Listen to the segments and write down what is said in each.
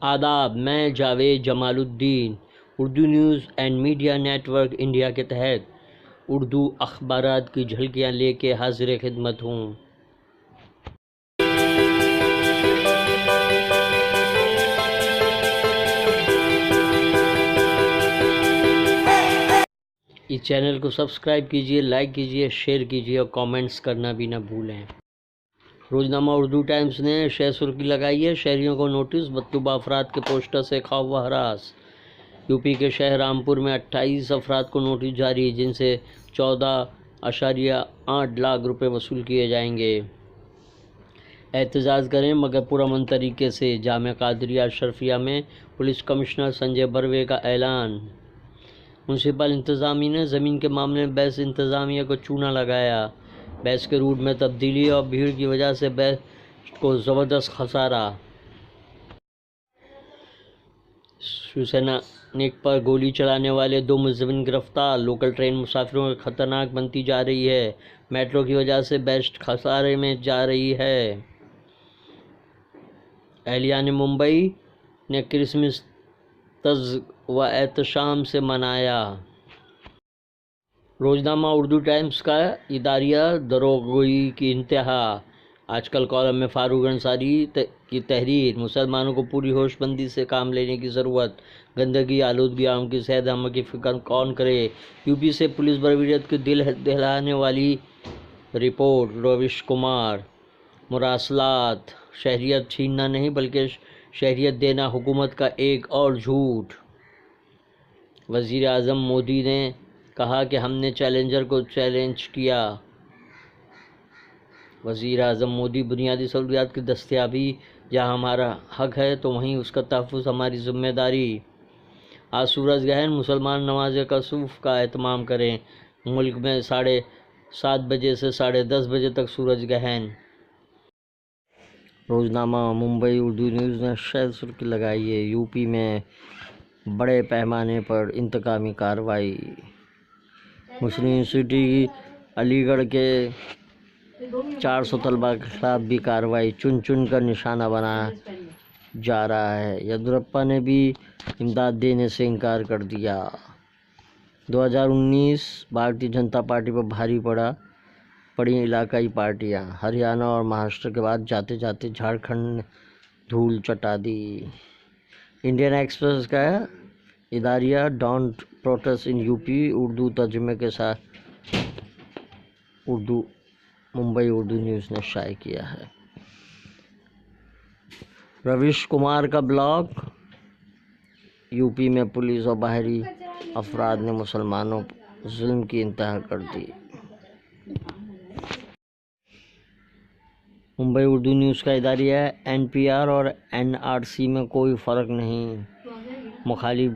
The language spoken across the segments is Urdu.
آداب، میں Javed Jamaluddin Urdu news and media network India کے تحت اردو اخبارات کی جھلکیاں لے کے حاضر خدمت ہوں۔ اس چینل کو سبسکرائب کیجیے، لائک کیجیے، شیئر کیجیے اور کامنٹس کرنا بھی نہ بھولیں۔ روزنامہ اردو ٹائمز نے شہ سرخی لگائی ہے، شہریوں کو نوٹس، مطلوبہ افراد کے پوسٹر سے خوف و ہراس۔ یوپی کے شہر رامپور میں 28 افراد کو نوٹس جاری، جن سے 14.8 لاکھ روپے وصول کیے جائیں گے۔ احتجاج کریں مگر پرامن طریقے سے، جامعہ قادریہ اشرفیہ میں پولیس کمشنر سنجے بروے کا اعلان۔ میونسپل انتظامیہ نے زمین کے معاملے میں بیس انتظامیہ کو چونا لگایا۔ بیس کے روٹ میں تبدیلی اور بھیڑ کی وجہ سے بیس کو زبردست خسارہ۔ شیوسینک پر گولی چلانے والے 2 ملزمین گرفتار۔ لوکل ٹرین مسافروں کو خطرناک بنتی جا رہی ہے، میٹرو کی وجہ سے بیسٹ خسارے میں جا رہی ہے۔ اہلیان ممبئی نے کرسمس طنز و احتشام سے منایا۔ روزنامہ اردو ٹائمز کا اداریہ دروغگوئی کی انتہا۔ آج کل کالم میں فاروق انصاری کی تحریر، مسلمانوں کو پوری ہوش مندی سے کام لینے کی ضرورت، گندگی، آلودگی، عوام کی صحت عامہ کی فکر کون کرے۔ یوپی سے پولیس برویت کی دل دہلانے والی رپورٹ۔ رویش کمار، مراسلات، شہریت چھیننا نہیں بلکہ شہریت دینا حکومت کا ایک اور جھوٹ۔ وزیر اعظم مودی نے کہا کہ ہم نے چیلنجر کو چیلنج کیا۔ وزیر اعظم مودی، بنیادی سہولیات کی دستیابی جہاں ہمارا حق ہے تو وہیں اس کا تحفظ ہماری ذمہ داری۔ آج سورج گرہن، مسلمان نماز کسوف کا اہتمام کریں۔ ملک میں 7:30 بجے سے 10:30 بجے تک سورج گرہن۔ روزنامہ ممبئی اردو نیوز نے شہ سرخی لگائی ہے، یوپی میں بڑے پیمانے پر انتقامی کارروائی۔ مسلم یونیورسٹی علی گڑھ کے 400 طلباء کے خلاف بھی کارروائی، چن کر نشانہ بنایا جا رہا ہے۔ یدیورپا نے بھی امداد دینے سے انکار کر دیا۔ 2019 بھارتیہ جنتا پارٹی پر بھاری پڑی علاقائی پارٹیاں، ہریانہ اور مہاراشٹر کے بعد جاتے جاتے جھارکھنڈ نے دھول چٹا دی۔ انڈین ایکسپریس کا اداریہ don't protest in UP Urdu ترجمے کے ساتھ ممبئی اردو نیوز نے شائع کیا ہے۔ رویش کمار کا بلاگ، یوپی میں پولیس اور باہری افراد نے مسلمانوں پر ظلم کی انتہا کر دی۔ ممبئی اردو نیوز کا اداریہ NPR اور NRC میں کوئی فرق نہیں، مخالف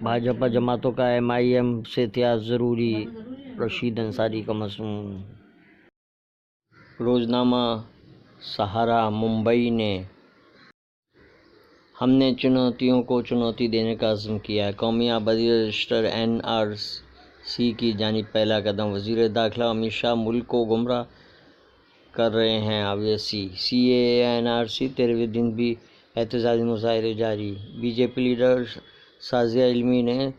بھاجپا جماعتوں کا MIM سے اتحاد ضروری، رشید انصاری کا مضمون۔ روزنامہ سہارا ممبئی نے ہم نے چنوتیوں کو چنوتی دینے کا عزم کیا ہے، قومی آبادی رجسٹر NRC کی جانب پہلا قدم۔ وزیر داخلہ امت شاہ ملک کو گمراہ کر رہے ہیں، اویسی۔ CAA NRC 13ویں دن بھی احتجاجی مظاہرے جاری۔ BJP لیڈر شازیہ علمی نے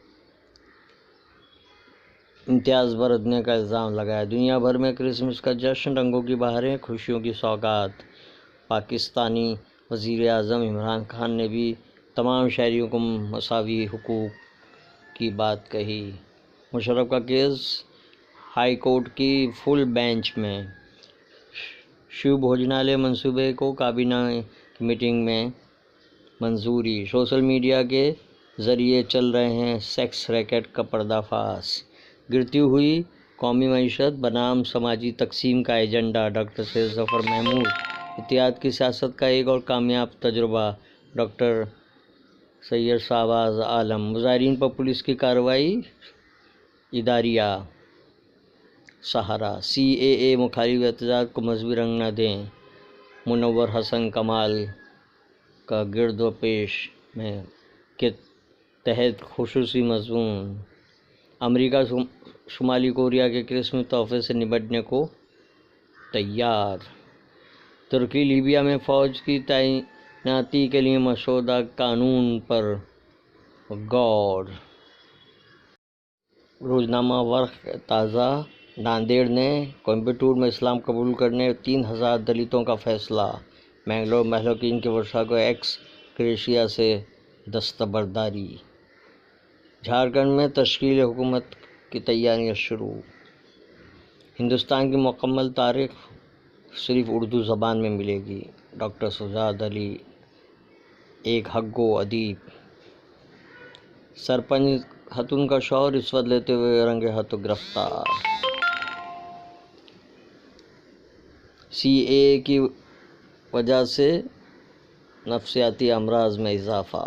امتیاز برتنے کا الزام لگایا۔ دنیا بھر میں کرسمس کا جشن، رنگوں کی بہاریں، خوشیوں کی سوغات۔ پاکستانی وزیر اعظم عمران خان نے بھی تمام شہریوں کو مساوی حقوق کی بات کہی۔ مشرف کا کیس ہائی کورٹ کی فل بینچ میں۔ شیو بھوجنالیہ منصوبے کو کابینہ کی میٹنگ میں منظوری۔ سوشل میڈیا کے ذریعے چل رہے ہیں سیکس ریکٹ کا پردہ فاش۔ گرتی ہوئی قومی معیشت بنام سماجی تقسیم کا ایجنڈا۔ ڈاکٹر سید ظفر محمود، اتحاد کی سیاست کا ایک اور کامیاب تجربہ۔ ڈاکٹر سید شہباز عالم۔ مظاہرین پر پولیس کی کارروائی، اداریہ سہارا۔ CAA مخالف احتجاج کو مذہبی رنگ نہ دیں، منور حسن کمال کا گرد و پیش میں کے تحت خصوصی مضمون۔ امریکہ شمالی کوریا کے کرسمس تحفے سے نمٹنے کو تیار۔ ترکی لیبیا میں فوج کی تعیناتی کے لیے مسودہ قانون پر غور۔ روزنامہ ورق تازہ ناندیڑ نے کوئمبٹور میں اسلام قبول کرنے 3000 دلتوں کا فیصلہ۔ منگلور محققین کے ورثاء کو ایکس گریشیا سے دستبرداری۔ جھارکھنڈ میں تشکیل حکومت کی تیاریاں شروع۔ ہندوستان کی مکمل تاریخ صرف اردو زبان میں ملے گی۔ ڈاکٹر سجاد علی ایک حق گو ادیب۔ سرپنچ خاتون کا شوہر رشوت لیتے ہوئے رنگے ہاتھوں گرفتار۔ سی اے کی وجہ سے نفسیاتی امراض میں اضافہ۔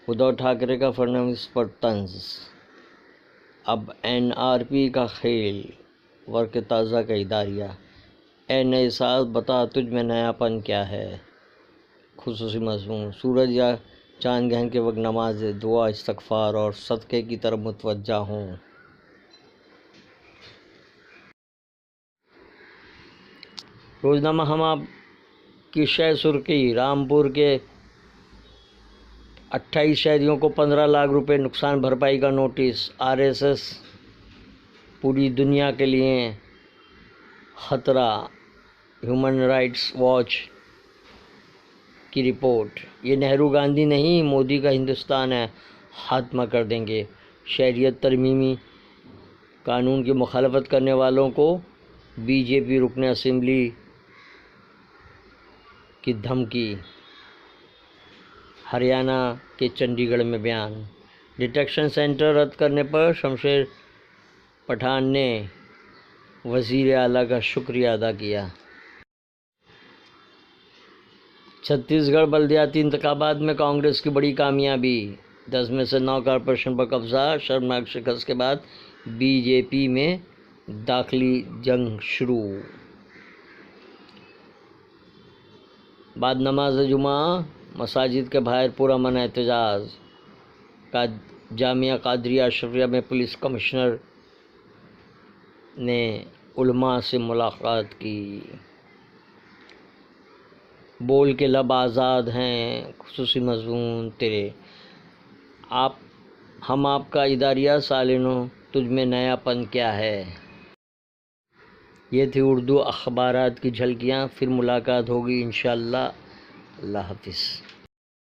ادھو ٹھاکرے کا فڈنویس پر طنز۔ اب این آر پی کا کھیل۔ ورق تازہ کا اداریہ۔ اے نئے سال بتا تجھ میں نیا پن کیا ہے۔ خصوصی مضمون۔ سورج یا چاند گرہن کے وقت نماز دعا استغفار اور صدقے کی طرف متوجہ ہوں۔ روزنامہ ہم آپ کی شہ سرخی۔ رامپور کے 28 شہریوں کو 15 لاکھ روپے نقصان بھرپائی کا نوٹس۔ آر ایس ایس پوری دنیا کے لیے خطرہ۔ ہیومن رائٹس واچ کی رپورٹ۔ یہ نہرو گاندھی نہیں، مودی کا ہندوستان ہے، خاتمہ کر دیں گے۔ شہریت ترمیمی قانون کی مخالفت کرنے والوں کو بی جے پی رکن اسمبلی کی دھمکی۔ ہریانہ کے چنڈی گڑھ میں بیان۔ ڈیٹیکشن سینٹر رد کرنے پر شمشیر پٹھان نے وزیر اعلیٰ کا شکریہ ادا کیا۔ چھتیس گڑھ بلدیاتی انتخابات میں کانگریس کی بڑی کامیابی۔ 10 میں سے 9 کارپوریشن پر قبضہ۔ شرمناک شکست کے بعد بی جے پی میں داخلی جنگ شروع۔ بعد نماز جمعہ مساجد کے باہر پرامن احتجاج۔ جامعہ قادریہ اشرفیہ میں پولیس کمشنر نے علماء سے ملاقات کی۔ بول کے لب آزاد ہیں۔ خصوصی مضمون تیرے ہم آپ کا اداریہ سال نو تجھ میں نیا پن کیا ہے۔ یہ تھی اردو اخبارات کی جھلکیاں۔ پھر ملاقات ہوگی انشاءاللہ۔ اللہ حافظ۔